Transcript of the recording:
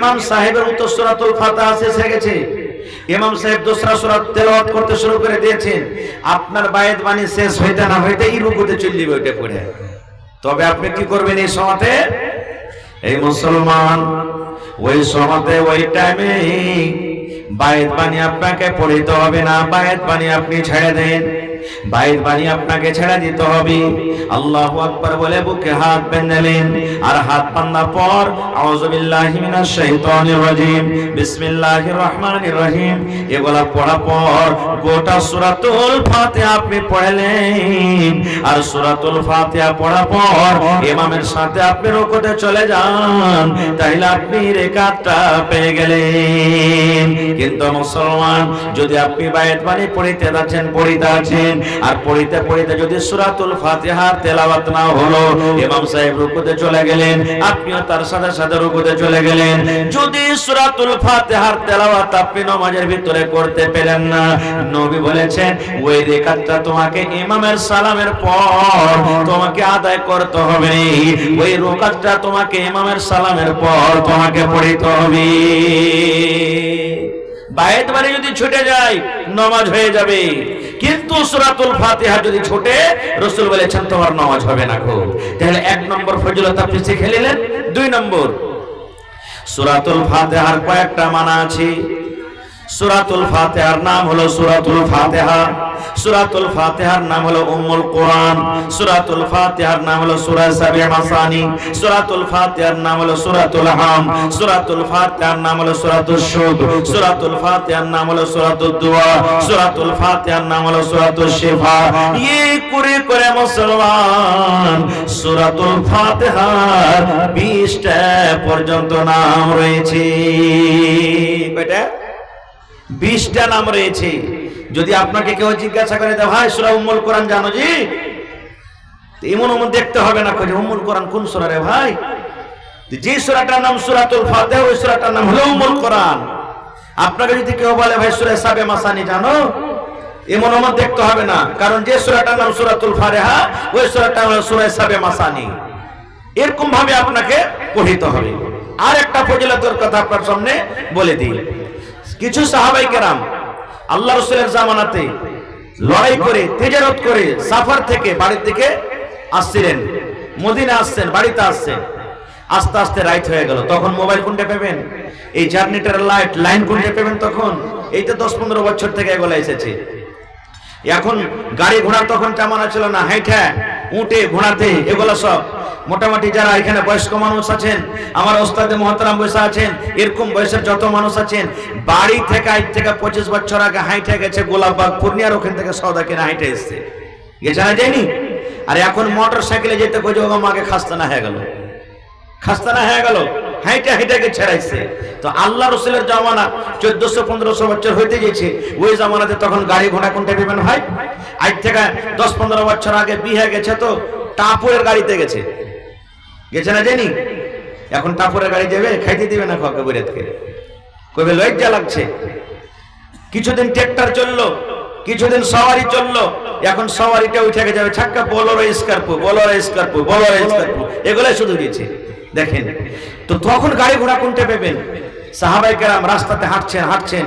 ইমাম সাহেবের উত্তর সূরাতুল ফাতিহা শেষ গেছে, ইমাম সাহেব দোসরা সূরা তেলাওয়াত করতে শুরু করে দিয়েছেন, আপনার বায়াত বাণী শেষ হইতে না হইতে এই রুকুতে চলে যাবে ওইটা পড়ে। তবে আপনি কি করবেন এই সময়তে? এই মুসলমান ওই সময়তে ওই টাইমে বায়াত বাণী আপনাকে পড়িতে হবে না, বায়াত বাণী আপনি ছেড়ে দেন, বায়াত বাণী আপনাকে ছেড়ে দিতে হবে। আল্লাহু আকবার বলে বুকে হাত বাঁধলেন, আর হাত বাঁধার পর আউযু বিল্লাহি মিনাশ শাইতানির রাজিম বিসমিল্লাহির রহমানির রহিম এগুলা পড়ার পর গোটা সূরাতুল ফাতিহা আপনি পড়লেন। আর সূরাতুল ফাতিহা পড়ার পর ইমামের সাথে আপনি রুকুতে চলে যান, তাহলে আপনি রাকাতটা পেয়ে গেলেন। কিন্তু মুসলমান, যদি আপনি বায়াত বাণী পড়িতে আছেন আর পড়িতে পড়িতে যদি সূরাতুল ফাতিহার তেলাওয়াত না হলো, ইমাম সাহেব রুকুতে চলে গেলেন, আপনিও তার সাথে সাথে রুকুতে চলে গেলেন, যদি সূরাতুল ফাতিহার তেলাওয়াত আপনি নামাজের ভিতরে করতে পেলেন না, নবী বলেছেন ওই রাকাতটা তোমাকে ইমামের সালামের পর তোমাকে আদায় করতে হবে, ওই রাকাতটা তোমাকে ইমামের সালামের পর তোমাকে পড়িতে হবে। বায়াত বাণী যদি ছুটে যায় নামাজ হয়ে যাবে, কিন্তু সূরাতুল ফাতিহা যদি ছুটে, রাসূল বলেছেন তোমার নামাজ হবে না। তাহলে এক নম্বর ফজিলত আপনি শিখে নিলেন। দুই নম্বর, সূরাতুল ফাতিহার কয়েকটা মানা আছে। সূরাতুল ফাতিহার নাম হলো সূরাতুল ফাতিহা, সূরাতুল ফাতিহার নাম হলো উম্মুল কোরআন, সূরাতুল ফাতিহার নাম হলো সূরা সাবিআ মাসানি, সূরাতুল ফাতিহার নাম হলো সূরাতুল হাম, সূরাতুল ফাতিহার নাম হলো সূরাতুশ শুদ, সূরাতুল ফাতিহার নাম হলো সূরাতুদ দুআ, সূরাতুল ফাতিহার নাম হলো সূরাতুশ শিফা। এই করে করে মুসলমান সূরাতুল ফাতিহার 20টা পর্যন্ত নাম রয়েছে। কয়টা? 20টা নাম রয়েছে। যদি আপনাকে কেউ জিজ্ঞাসা করে দে ভাই সূরা উম্মুল কোরআন জানো জি, এমন দেখতে হবে না যে উম্মুল কোরআন কোন সূরা রে ভাই, যে সূরাটার নাম সূরাতুল ফাতিহা ওই সূরাটার নাম হলো উম্মুল কোরআন। আপনাকে যদি কেউ বলে ভাই সূরা সাবিআ মাসানি জানো, এমন দেখতে হবে না, কারণ যে সূরাটার নাম সূরাতুল ফাতিহা ওই সূরাটা হলো সূরা সাবিআ মাসানি। এরকম ভাবে আপনাকে পড়িতে হবে। আর একটা ফজিলতের কথা আপনার সামনে বলে দিই। কিছু সাহাবায়ে কেরাম আল্লাহ রাসূলের জামানাতে লড়াই করে তিজারত করে সফর থেকে বাড়ি থেকে আসছিলেন, মদিনা আসছেন, বাড়িতে আসছেন, আস্তে আস্তে রাত হয়ে গেল। তখন মোবাইল কোনটা পেবেন, এই জার্নিটার লাইন কোনটা পেবেন, তখন এই তো 10-15 বছর থেকে এগুলো এসেছে। এখন গাড়ি ঘোড়া তখন জামানা ছিল না, হাইঠা উঠে ঘোড়াতে এগুলো সব মোটামুটি যারা এখানে বয়স্ক মানুষ আছেন, আমার ওস্তাদে মুহতারাম বসে আছেন, এরকম বয়সের যত মানুষ আছেন, বাড়ি থেকে আজ থেকে 25 বছর আগে হাইটে গেছে গোলাপবাগ পূর্ণিয়ার ওখান থেকে সওদা কিনে হাইটে এসছে, গেছে না যায়নি। আর এখন মোটর সাইকেলে যেতে খোঁজে ও মাকে খাস্তানা হয়ে গেল, খাস্তানা হয়ে গেল, হাইটে হাইটে গে ছেড়াইছে। তো আল্লাহ রাসূলের জামানা 1400-1500 বছর হইতে গেছে, ওই জামানাতে তখন গাড়ি ঘোড়া কোনটা পেবেন ভাই? আজ থেকে 10-15 বছর আগে বিয়ে গেছে তো টাপুরের গাড়িতে গেছে, গেছে না জানি। এখন টাপুরের গাড়ি যাবে, খাইতে দিবে না কাউকে, বইরাতকে কইবে লজ্জা লাগছে। কিছুদিন ট্রাক্টর চললো, কিছুদিন সওয়ারি চললো, এখন সওয়ারিটা উঠে যাবে ছাক্কা Bolero Scorpio, Bolero Scorpio, Bolero Scorpio, এগুলাই শুধু দিয়েছে। দেখেন তো তখন গাড়ি ঘোড়া কোনটা পেবেন? সাহাবায়ে কেরাম রাস্তাতে হাঁটছেন